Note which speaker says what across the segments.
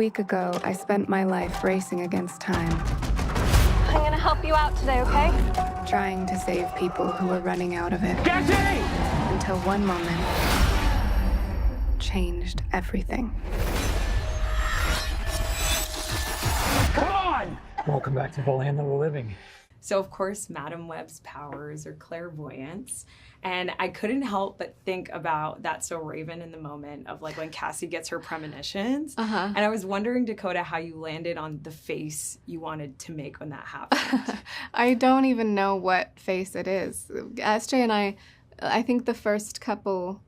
Speaker 1: A week ago, I spent my life racing against time,
Speaker 2: I'm gonna help you out today, okay?
Speaker 1: trying to save people who were running out of it.
Speaker 3: Jesse!
Speaker 1: Until one moment changed everything.
Speaker 3: Come on! Welcome back to the land of the living.
Speaker 4: So, of course, Madame Web's powers are clairvoyance. And I couldn't help but think about That's So Raven in the moment of like when Cassie gets her premonitions. And I was wondering, Dakota, how you landed on the face you wanted to make when that happened.
Speaker 5: I don't even know what face it is. SJ and I think the first couple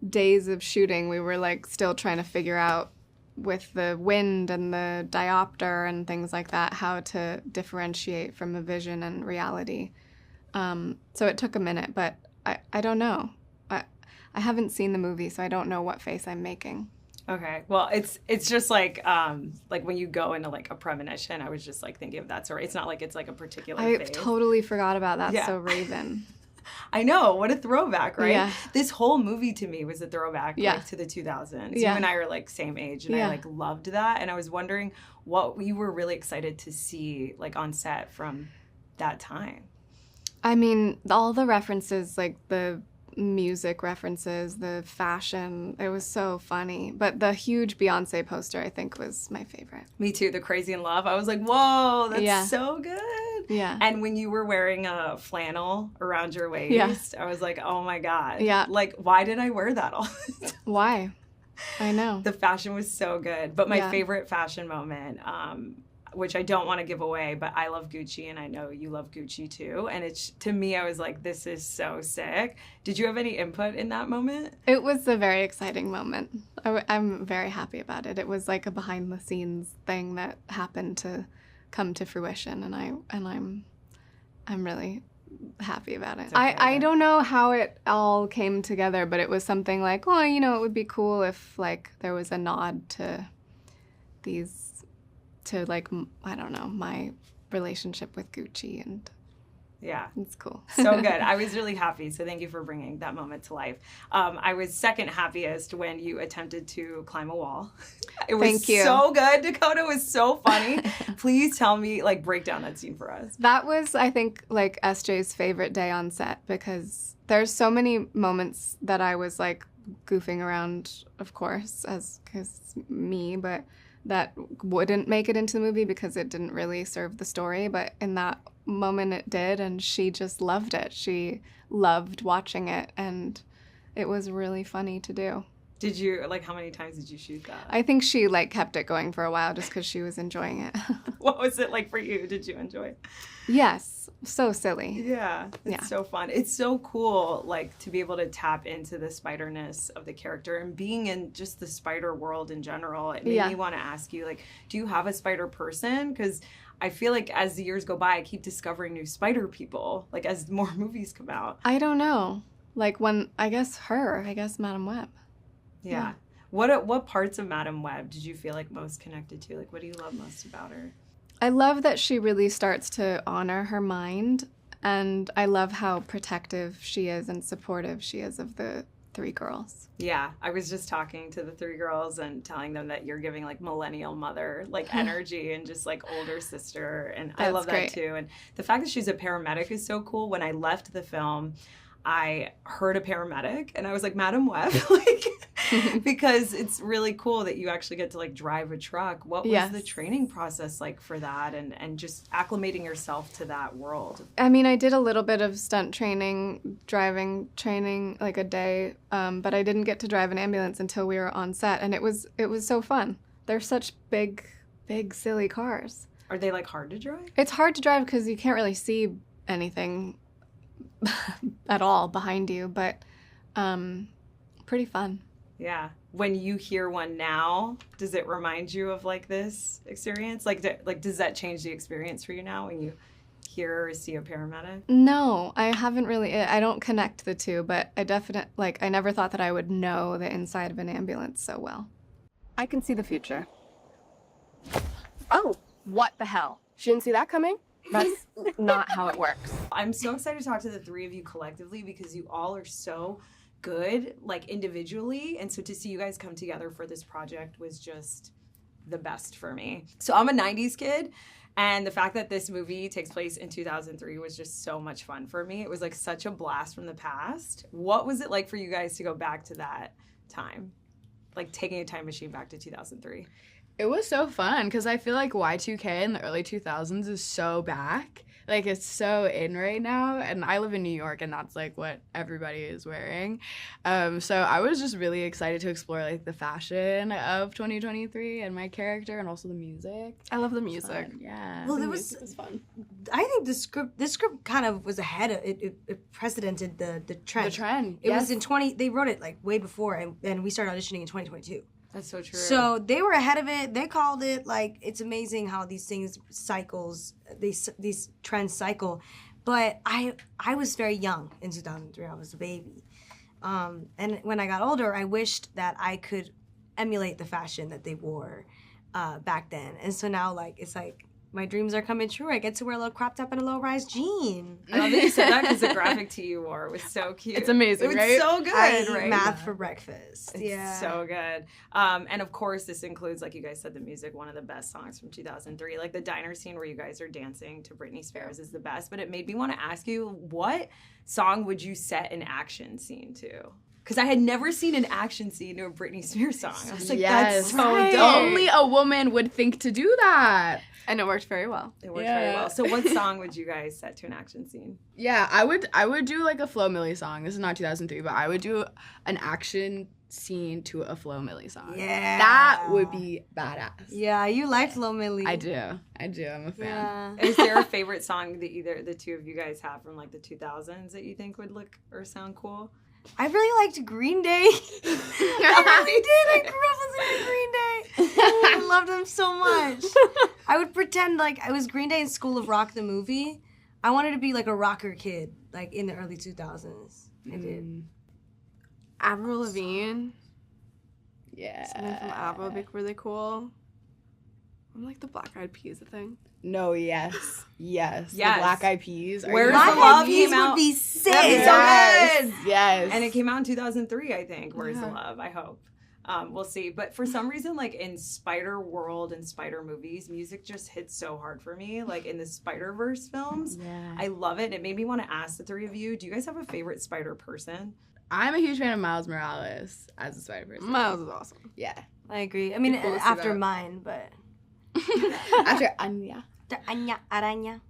Speaker 5: days of shooting, we were like still trying to figure out with the wind and the diopter and things like that, how to differentiate from a vision and reality. So it took a minute, but I don't know. I haven't seen the movie, so I don't know what face I'm making.
Speaker 4: Okay, well, it's just like when you go into like a premonition, I was just like thinking of that story. It's not like it's like a particular
Speaker 5: I
Speaker 4: face.
Speaker 5: totally forgot about that.
Speaker 4: Yeah.
Speaker 5: So Raven.
Speaker 4: I know, what a throwback, right?
Speaker 5: Yeah.
Speaker 4: This whole movie to me was a throwback like, to the 2000s.
Speaker 5: Yeah.
Speaker 4: You and I are like same age, and I like loved that. And I was wondering what you were really excited to see like on set from that time.
Speaker 5: I mean, all the references, like the music references, the fashion, it was so funny. But the huge Beyonce poster, I think, was my favorite.
Speaker 4: Me too, the Crazy in Love. I was like, whoa, that's so good.
Speaker 5: Yeah.
Speaker 4: And when you were wearing a flannel around your waist, I was like, oh my God.
Speaker 5: Yeah.
Speaker 4: Like, why did I wear that all the time?
Speaker 5: Why? I know.
Speaker 4: The fashion was so good. But my favorite fashion moment, which I don't want to give away, but I love Gucci, and I know you love Gucci too. And it's, to me, I was like, this is so sick. Did you have any input in that moment?
Speaker 5: It was a very exciting moment. I'm very happy about it. It was like a behind-the-scenes thing that happened to come to fruition, and I'm really happy about it.
Speaker 4: Okay,
Speaker 5: I don't know how it all came together, but it was something like, well, you know, it would be cool if like there was a nod to these, to like, I don't know, my relationship with Gucci, and
Speaker 4: yeah,
Speaker 5: it's cool.
Speaker 4: So good. I was really happy. So thank you for bringing that moment to life. I was second happiest when you attempted to climb a wall. It was
Speaker 5: Thank you.
Speaker 4: so good. Dakota was so funny. Please tell me, like, break down that scene for us.
Speaker 5: That was, I think, like SJ's favorite day on set, because there's so many moments that I was like goofing around, of course, because me, but that wouldn't make it into the movie because it didn't really serve the story. But in that moment it did, and she just loved it. She loved watching it, and it was really funny to do.
Speaker 4: Did you, like, how many times did you shoot that?
Speaker 5: I think she like kept it going for a while just because she was enjoying it.
Speaker 4: What was it like for you? Did you enjoy it?
Speaker 5: Yes, so silly.
Speaker 4: Yeah, it's so fun. It's so cool, like, to be able to tap into the spiderness of the character and being in just the spider world in general. It made me want to ask you, like, do you have a spider person? Because I feel like as the years go by, I keep discovering new spider people, like, as more movies come out.
Speaker 5: I don't know. Like, when, I guess Madame Web.
Speaker 4: Yeah. What parts of Madame Web did you feel like most connected to? Like, what do you love most about her?
Speaker 5: I love that she really starts to honor her mind, and I love how protective she is and supportive she is of the three girls.
Speaker 4: Yeah, I was just talking to the three girls and telling them that you're giving like millennial mother like energy and just like older sister, and I love that too. And the fact that she's a paramedic is so cool. When I left the film, I heard a paramedic and I was like, Madame Web, like, because it's really cool that you actually get to like drive a truck. What was the training process like for that, and just acclimating yourself to that world?
Speaker 5: I mean, I did a little bit of stunt training, driving training, like a day, but I didn't get to drive an ambulance until we were on set, and it was so fun. They're such big, silly cars.
Speaker 4: Are they like hard to drive?
Speaker 5: It's hard to drive because you can't really see anything at all behind you, but pretty fun.
Speaker 4: Yeah. When you hear one now, does it remind you of like this experience? Like does that change the experience for you now when you hear or see a paramedic?
Speaker 5: No, I haven't really. I don't connect the two, but I never thought that I would know the inside of an ambulance so well.
Speaker 6: I can see the future. Oh, what the hell? She didn't see that coming? That's not how it works.
Speaker 4: I'm so excited to talk to the three of you collectively because you all are so good, like individually. And so to see you guys come together for this project was just the best for me. So I'm a 90s kid. And the fact that this movie takes place in 2003 was just so much fun for me. It was like such a blast from the past. What was it like for you guys to go back to that time? Like taking a time machine back to 2003?
Speaker 7: It was so fun because I feel like Y2K in the early 2000s is so back. Like, it's so in right now. And I live in New York, and that's, like, what everybody is wearing. So I was just really excited to explore, like, the fashion of 2023 and my character and also the music.
Speaker 5: I love the music.
Speaker 7: Yeah.
Speaker 8: Well,
Speaker 5: The
Speaker 8: there
Speaker 5: music
Speaker 8: was
Speaker 5: was fun.
Speaker 8: I think this script kind of was ahead of it precedented the trend.
Speaker 7: The trend,
Speaker 8: It
Speaker 7: yes.
Speaker 8: was in they wrote it like way before, and we started auditioning in 2022.
Speaker 4: That's so true.
Speaker 8: So they were ahead of it. They called it. Like, it's amazing how these things these trends cycle. But I was very young in 2003. I was a baby. And when I got older, I wished that I could emulate the fashion that they wore back then. And so now, like, it's like my dreams are coming true. I get to wear a little crop top and a low-rise jean.
Speaker 4: I love that you said that because the graphic tee you wore was so cute.
Speaker 5: It's amazing,
Speaker 4: It was
Speaker 5: right?
Speaker 4: so good,
Speaker 8: I eat
Speaker 4: right?
Speaker 8: math for breakfast.
Speaker 4: It's
Speaker 8: Yeah.
Speaker 4: so good. And of course, this includes, like you guys said, the music, one of the best songs from 2003. Like the diner scene where you guys are dancing to Britney Spears is the best. But it made me want to ask you, what song would you set an action scene to? Because I had never seen an action scene to a Britney Spears song. I was like, that's so
Speaker 7: Right.
Speaker 4: dope.
Speaker 7: Only a woman would think to do that.
Speaker 5: And it worked very well.
Speaker 4: It worked very well. So what song would you guys set to an action scene?
Speaker 7: Yeah, I would do like a Flo Milli song. This is not 2003, but I would do an action scene to a Flo Milli song.
Speaker 8: Yeah.
Speaker 7: That would be badass.
Speaker 8: Yeah, you liked Lil Millie.
Speaker 7: I do. I'm a fan.
Speaker 8: Yeah.
Speaker 4: Is there a favorite song that either the two of you guys have from like the 2000s that you think would look or sound cool?
Speaker 8: I really liked Green Day. I really did. I grew up listening to Green Day. I loved them so much. I would pretend like I was Green Day in School of Rock, the movie. I wanted to be like a rocker kid, like in the early 2000s. I did.
Speaker 5: Avril Lavigne.
Speaker 7: Yeah.
Speaker 5: Something from Avril would be really cool. I'm like the Black Eyed Peas, I think.
Speaker 7: No, yes.
Speaker 4: Yes.
Speaker 7: The Black Eyed Peas. Are
Speaker 4: Where's
Speaker 7: you-
Speaker 4: the
Speaker 8: My
Speaker 4: Love
Speaker 8: Peas
Speaker 4: came out-
Speaker 8: would be sick.
Speaker 4: That'd be so
Speaker 7: Yes.
Speaker 4: good.
Speaker 7: Yes.
Speaker 4: And it came out in 2003, I think. Where's the Love? I hope. We'll see. But for some reason, like in Spider World and Spider movies, music just hits so hard for me. Like in the Spider-Verse films,
Speaker 7: Yeah.
Speaker 4: I love it. And it made me want to ask the three of you, do you guys have a favorite Spider person?
Speaker 7: I'm a huge fan of Miles Morales as a Spider-Person.
Speaker 5: Miles is awesome.
Speaker 7: Yeah.
Speaker 8: I agree. I mean,
Speaker 5: Cool to see
Speaker 8: after
Speaker 5: that.
Speaker 8: mine, but
Speaker 7: After Anya.
Speaker 8: the Anya Araña.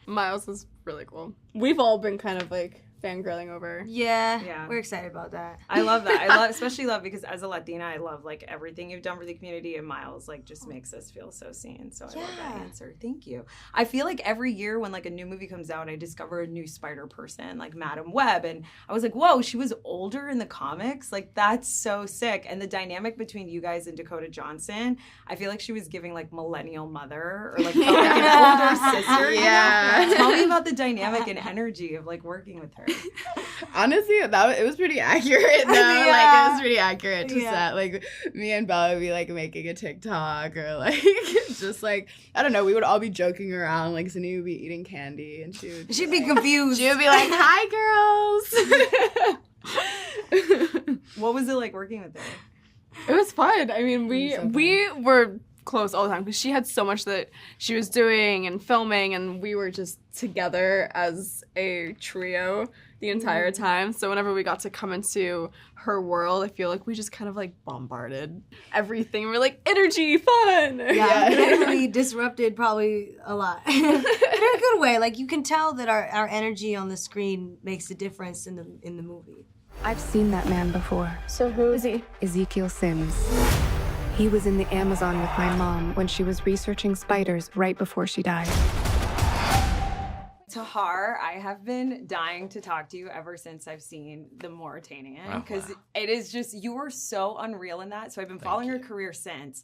Speaker 5: Miles is really cool. We've all been kind of like fangirling over.
Speaker 8: Yeah,
Speaker 4: Yeah.
Speaker 8: we're excited about that.
Speaker 4: I love that. Especially love because as a Latina, I love like everything you've done for the community, and Miles like just makes us feel so seen. So I love that
Speaker 8: Yeah.
Speaker 4: answer. Thank you. I feel like every year when like a new movie comes out, I discover a new Spider person, like Madam Web, and I was like, whoa, she was older in the comics. Like that's so sick. And the dynamic between you guys and Dakota Johnson, I feel like she was giving like millennial mother or like felt like an older sister. you know?
Speaker 7: Yeah.
Speaker 4: Tell me about the dynamic and energy of like working with her.
Speaker 7: Honestly, it was pretty accurate though.
Speaker 8: Yeah.
Speaker 7: Like it was pretty accurate to
Speaker 8: Yeah.
Speaker 7: set. Like me and Bella would be like making a TikTok or like just like I don't know, we would all be joking around, like Cindy would be eating candy and
Speaker 8: She'd be confused.
Speaker 7: she would be like, "Hi girls."
Speaker 4: What was it like working with her?
Speaker 5: It was fun. I mean,
Speaker 7: so fun.
Speaker 5: we were close all the time because she had so much that she was doing and filming, and we were just together as a trio the entire time. So whenever we got to come into her world, I feel like we just kind of like bombarded everything. We're like, energy, fun.
Speaker 8: Yeah, it really disrupted probably a lot. But in a good way. Like, you can tell that our energy on the screen makes a difference in the movie.
Speaker 1: I've seen that man before.
Speaker 6: So who is he?
Speaker 1: Ezekiel Sims. He was in the Amazon with my mom when she was researching spiders right before she died.
Speaker 4: Tahar, I have been dying to talk to you ever since I've seen The Mauritanian because it is just, you are so unreal in that. So I've been following your career since.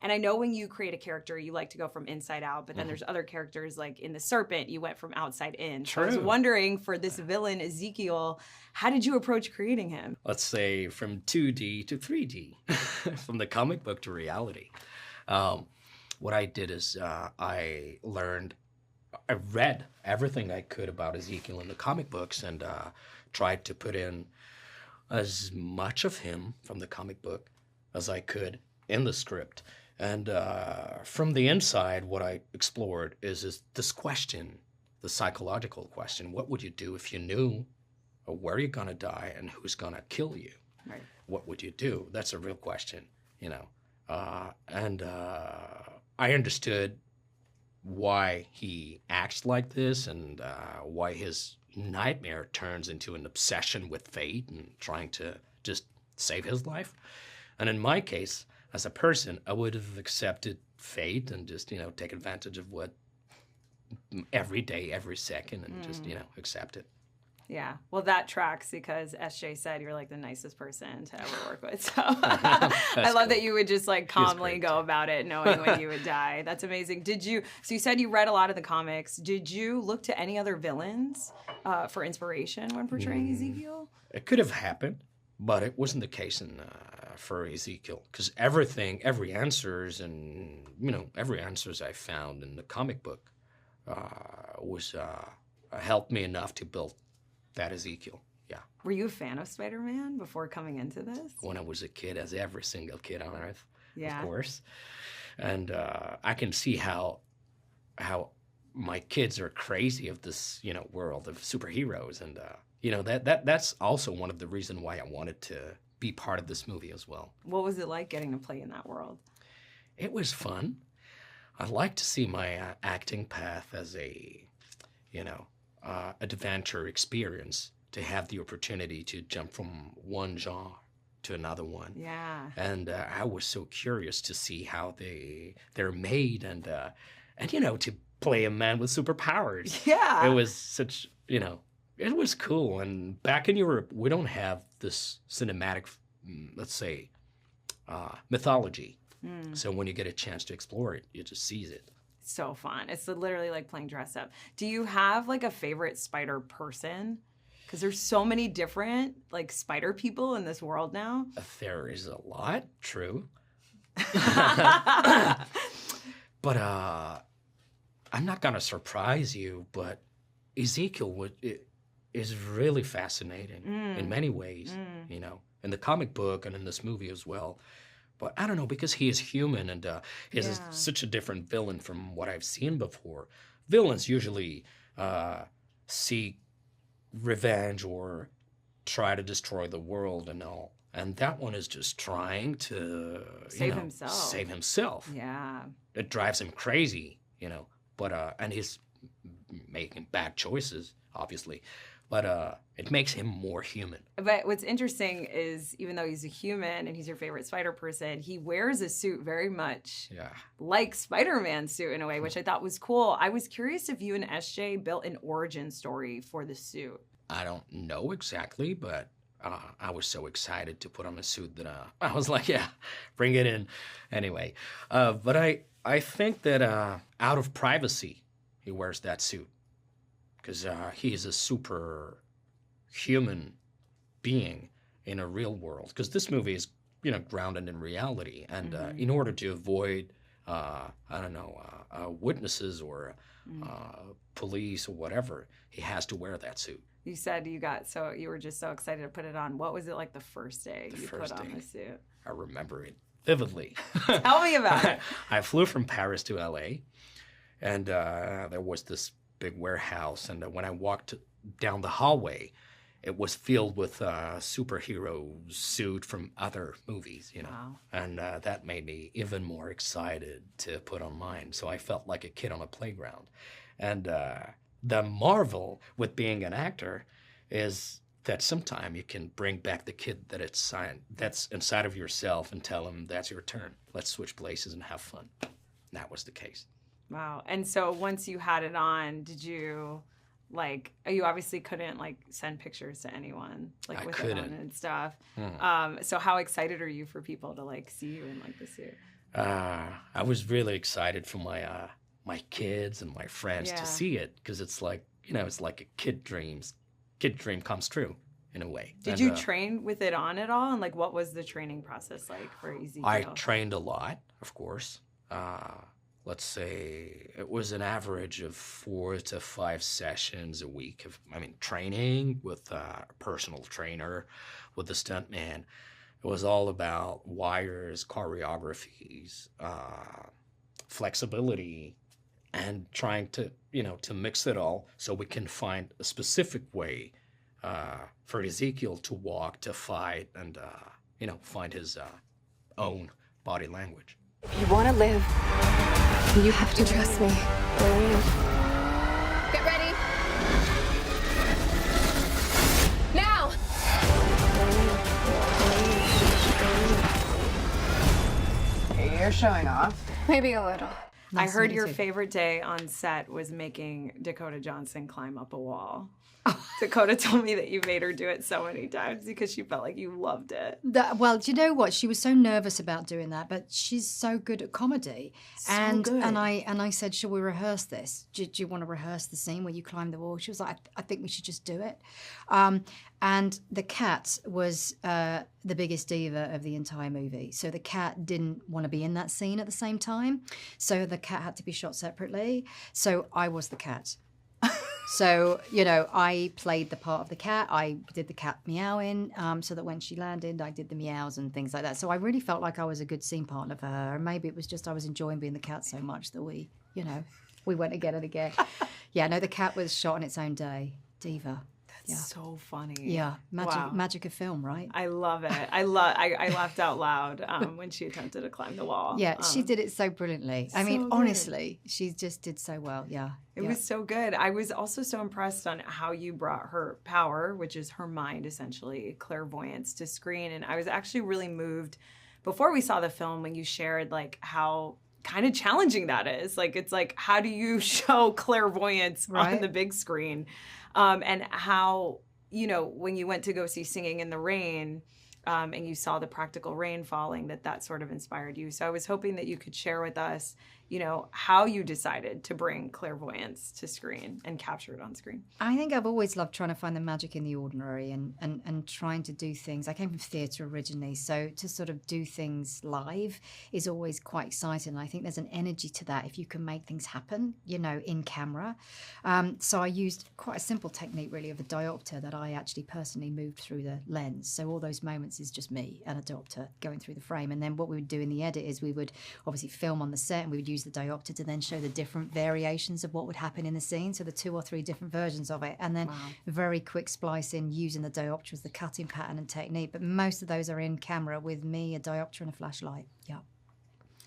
Speaker 4: And I know when you create a character, you like to go from inside out, but then there's other characters like in The Serpent, you went from outside in. So I was wondering for this villain, Ezekiel, how did you approach creating him?
Speaker 9: Let's say from 2D to 3D, from the comic book to reality. What I did is I read everything I could about Ezekiel in the comic books and tried to put in as much of him from the comic book as I could in the script. And from the inside, what I explored is this question, the psychological question. What would you do if you knew where you're going to die and who's going to kill you?
Speaker 4: Right.
Speaker 9: What would you do? That's a real question, you know. And I understood why he acts like this and why his nightmare turns into an obsession with fate and trying to just save his life. And in my case, as a person, I would have accepted fate and just, you know, take advantage of what every day, every second, and just, you know, accept it.
Speaker 4: Yeah. Well, that tracks because SJ said you're like the nicest person to ever work with. So I love that you would just like calmly go about it knowing when you would die. That's amazing. So you said you read a lot of the comics. Did you look to any other villains for inspiration when portraying Ezekiel?
Speaker 9: It could have happened, but it wasn't the case for Ezekiel, because every answers I found in the comic book was helped me enough to build that Ezekiel. Yeah.
Speaker 4: Were you a fan of Spider-Man before coming into this?
Speaker 9: When I was a kid, as every single kid on Earth,
Speaker 4: yeah,
Speaker 9: of course. And I can see how my kids are crazy of this, you know, world of superheroes, and you know that's also one of the reasons why I wanted to be part of this movie as well.
Speaker 4: What was it like getting to play in that world?
Speaker 9: It was fun. I like to see my acting path as a, you know, adventure experience, to have the opportunity to jump from one genre to another one.
Speaker 4: Yeah.
Speaker 9: And I was so curious to see how they're made, and you know, to play a man with superpowers.
Speaker 4: Yeah.
Speaker 9: It was such, you know, it was cool. And back in Europe, we don't have this cinematic, let's say, mythology. So when you get a chance to explore it, you just seize it.
Speaker 4: So fun. It's literally like playing dress up. Do you have like a favorite spider person? Because there's so many different like spider people in this world now.
Speaker 9: There is a lot, true. But I'm not gonna surprise you, but Ezekiel is really fascinating in many ways, you know, in the comic book and in this movie as well. But I don't know, because he is human, and he's such a different villain from what I've seen before. Villains usually seek revenge or try to destroy the world and all. And that one is just trying to save himself.
Speaker 4: Yeah.
Speaker 9: It drives him crazy, you know. But and he's making bad choices, obviously. But it makes him more human.
Speaker 4: But what's interesting is, even though he's a human and he's your favorite spider person, he wears a suit very much like Spider-Man's suit in a way, which I thought was cool. I was curious if you and SJ built an origin story for the suit.
Speaker 9: I don't know exactly, but I was so excited to put on a suit that I was like, yeah, bring it in. Anyway, but I think that out of privacy, he wears that suit. Because he is a super human being in a real world. Because this movie is, you know, grounded in reality. And in order to avoid, witnesses or police or whatever, he has to wear that suit.
Speaker 4: You said you were just so excited to put it on. What was it like the first day you put on the suit?
Speaker 9: I remember it vividly.
Speaker 4: Tell me about it.
Speaker 9: I flew from Paris to LA, and there was this big warehouse, and when I walked down the hallway, it was filled with superhero suit from other movies, you know.
Speaker 4: Wow.
Speaker 9: And that made me even more excited to put on mine. So I felt like a kid on a playground. And the marvel with being an actor is that sometime you can bring back the kid that's inside of yourself and tell him, that's your turn. Let's switch places and have fun. And that was the case.
Speaker 4: Wow. And so once you had it on, did you you obviously couldn't send pictures to anyone with it on and stuff. So how excited are you for people to see you in the suit?
Speaker 9: I was really excited for my kids and my friends to see it, because it's it's like a kid dream comes true in a way.
Speaker 4: Did you train with it on at all? And what was the training process like for Ezekiel?
Speaker 9: I trained a lot, of course. Let's say it was an average of 4 to 5 sessions a week of, training with a personal trainer, with the stuntman. It was all about wires, choreographies, flexibility, and trying to, to mix it all so we can find a specific way for Ezekiel to walk, to fight, and, find his own body language.
Speaker 1: If you want to live, you have to trust me.
Speaker 6: Get ready. Now!
Speaker 10: You're showing off.
Speaker 1: Maybe a little.
Speaker 4: I heard your favorite day on set was making Dakota Johnson climb up a wall. Dakota told me that you made her do it so many times because she felt like you loved it.
Speaker 11: Well, do you know what? She was so nervous about doing that, but she's so good at comedy. And I said, shall we rehearse this? Do you want to rehearse the scene where you climb the wall? She was like, I think we should just do it. And the cat was the biggest diva of the entire movie. So the cat didn't want to be in that scene at the same time. So the cat had to be shot separately. So I was the cat. So, I played the part of the cat. I did the cat meowing so that when she landed, I did the meows and things like that. So I really felt like I was a good scene partner for her. And maybe it was just I was enjoying being the cat so much that we went again and again. Yeah, no, the cat was shot on its own day. Diva.
Speaker 4: That's so funny.
Speaker 11: Yeah, magic of film, right?
Speaker 4: I love it. I laughed out loud when she attempted to climb the wall.
Speaker 11: Yeah, she did it so brilliantly. I mean, honestly, she just did so well. Yeah.
Speaker 4: It was so good. I was also so impressed on how you brought her power, which is her mind, essentially, clairvoyance, to screen. And I was actually really moved before we saw the film when you shared like how kind of challenging that is. Like, it's like, how do you show clairvoyance on the big screen? And how, when you went to go see Singing in the Rain and you saw the practical rain falling, that sort of inspired you. So I was hoping that you could share with us, how you decided to bring clairvoyance to screen and capture it on screen.
Speaker 11: I think I've always loved trying to find the magic in the ordinary and trying to do things. I came from theatre originally, so to sort of do things live is always quite exciting. And I think there's an energy to that if you can make things happen, in camera. So I used quite a simple technique, really, of a diopter that I actually personally moved through the lens. So all those moments is just me and a diopter going through the frame. And then what we would do in the edit is we would obviously film on the set and we would use the diopter to then show the different variations of what would happen in the scene, so the 2 or 3 different versions of it, and then very quick splicing using the diopter as the cutting pattern and technique. But most of those are in camera with me, a diopter and a flashlight. Yeah.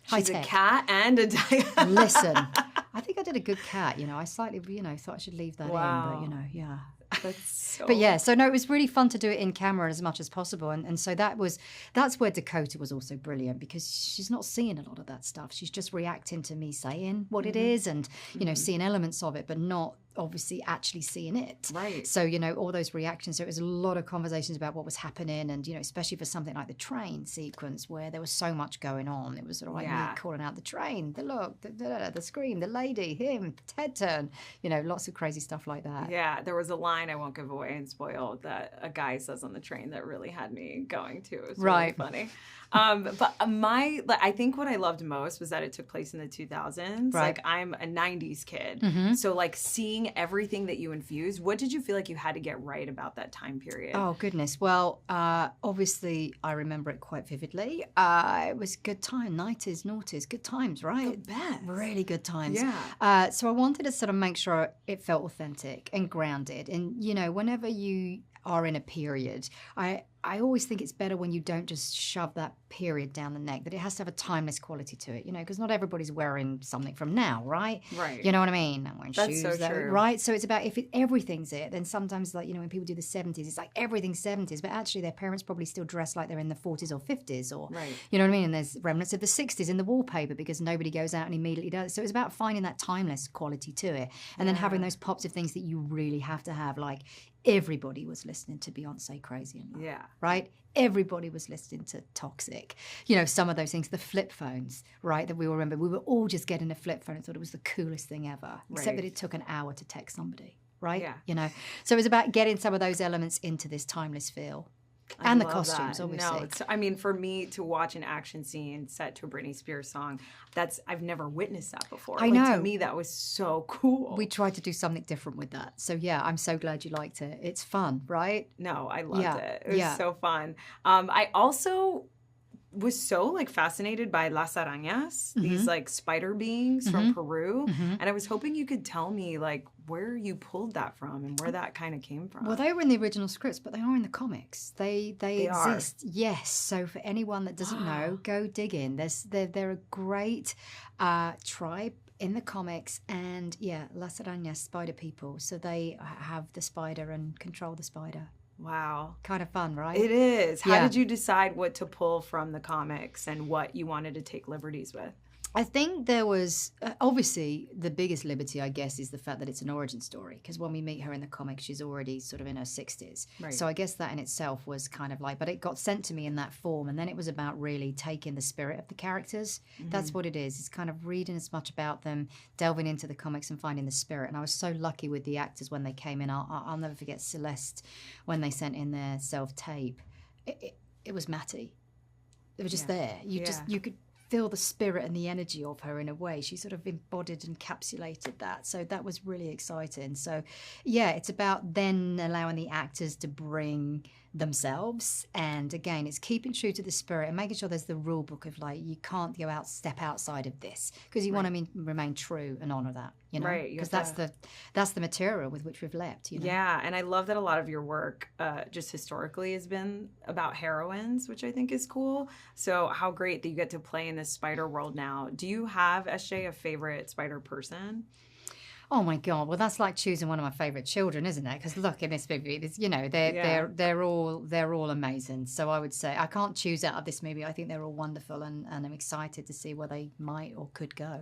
Speaker 4: She's a cat and a diopter.
Speaker 11: Listen, I think I did a good cat. I slightly, thought I should leave that in, but yeah.
Speaker 4: That's so...
Speaker 11: But yeah, so no, it was really fun to do it in camera as much as possible. And so that's where Dakota was also brilliant, because she's not seeing a lot of that stuff. She's just reacting to me saying what it is and, seeing elements of it, but not obviously actually seeing it.
Speaker 4: Right.
Speaker 11: So, all those reactions. So it was a lot of conversations about what was happening and, especially for something like the train sequence where there was so much going on. It was sort of like me calling out the train, the look, the scream, the lady, him, head turn, lots of crazy stuff like that.
Speaker 4: Yeah, there was a line I won't give away and spoil that a guy says on the train that really had me going too. It was really funny. But I think what I loved most was that it took place in the 2000s.
Speaker 11: Right.
Speaker 4: Like, I'm a 90s kid. So like seeing everything that you infused, what did you feel like you had to get right about that time period?
Speaker 11: Oh, goodness. Well, obviously I remember it quite vividly. It was good time, 90s, noughties, good times, right?
Speaker 4: Good bet.
Speaker 11: Really good times.
Speaker 4: Yeah.
Speaker 11: So I wanted to sort of make sure it felt authentic and grounded. And, whenever you are in a period, I always think it's better when you don't just shove that period down the neck, that it has to have a timeless quality to it, because not everybody's wearing something from now, right?
Speaker 4: Right.
Speaker 11: You know what I mean? I'm wearing
Speaker 4: That's
Speaker 11: shoes,
Speaker 4: so true.
Speaker 11: right? So it's about if everything's it, then sometimes like, when people do the 70s, it's like everything's 70s, but actually their parents probably still dress like they're in the 40s or 50s or, you know what I mean? And there's remnants of the 60s in the wallpaper because nobody goes out and immediately does. So it's about finding that timeless quality to it and then having those pops of things that you really have to have, like everybody was listening to Beyonce Crazy Enough.
Speaker 4: Yeah.
Speaker 11: Right? Everybody was listening to Toxic. Some of those things, the flip phones, right, that we all remember. We were all just getting a flip phone and thought it was the coolest thing ever, except that it took an hour to text somebody, right?
Speaker 4: Yeah.
Speaker 11: So it was about getting some of those elements into this timeless feel. And the
Speaker 4: love
Speaker 11: costumes,
Speaker 4: that.
Speaker 11: obviously.
Speaker 4: No, I mean, for me to watch an action scene set to a Britney Spears song, I've never witnessed that before.
Speaker 11: I know.
Speaker 4: To me, that was so cool.
Speaker 11: We tried to do something different with that. So yeah, I'm so glad you liked it. It's fun, right?
Speaker 4: No, I loved
Speaker 11: Yeah.
Speaker 4: it. It was
Speaker 11: Yeah.
Speaker 4: so fun. I also was so like fascinated by las arañas, these like spider beings from Peru, and I was hoping you could tell me like where you pulled that from and where that kind of came from.
Speaker 11: Well, they were in the original scripts, but they are in the comics. They
Speaker 4: are.
Speaker 11: exist. Yes. So for anyone that doesn't know, go dig in. They're a great tribe in the comics, and yeah, las arañas, spider people. So they have the spider and control the spider.
Speaker 4: Wow.
Speaker 11: Kind of fun, right?
Speaker 4: It is. How
Speaker 11: Yeah.
Speaker 4: did you decide what to pull from the comics and what you wanted to take liberties with?
Speaker 11: I think there was obviously the biggest liberty, I guess, is the fact that it's an origin story. Because when we meet her in the comics, she's already sort of in her 60s.
Speaker 4: Right.
Speaker 11: So I guess that in itself was kind of like, but it got sent to me in that form. And then it was about really taking the spirit of the characters. That's what it is. It's kind of reading as much about them, delving into the comics and finding the spirit. And I was so lucky with the actors when they came in. I'll never forget Celeste when they sent in their self-tape. It was Matty. They were just there. You could feel the spirit and the energy of her in a way. She sort of embodied and encapsulated that. So that was really exciting. So yeah, it's about then allowing the actors to bring themselves. And again, it's keeping true to the spirit and making sure there's the rule book of like, you can't step outside of this because you want to remain true and honor that, you know?
Speaker 4: Right.
Speaker 11: Because that's the material with which we've left, you know?
Speaker 4: Yeah, and I love that a lot of your work just historically has been about heroines, which I think is cool. So how great that you get to play in this spider world now. Do you have, SJ, a favorite spider person?
Speaker 11: Oh my God! Well, that's like choosing one of my favorite children, isn't it? Because look, in this movie, they're all amazing. So I would say I can't choose out of this movie. I think they're all wonderful, and I'm excited to see where they might or could go.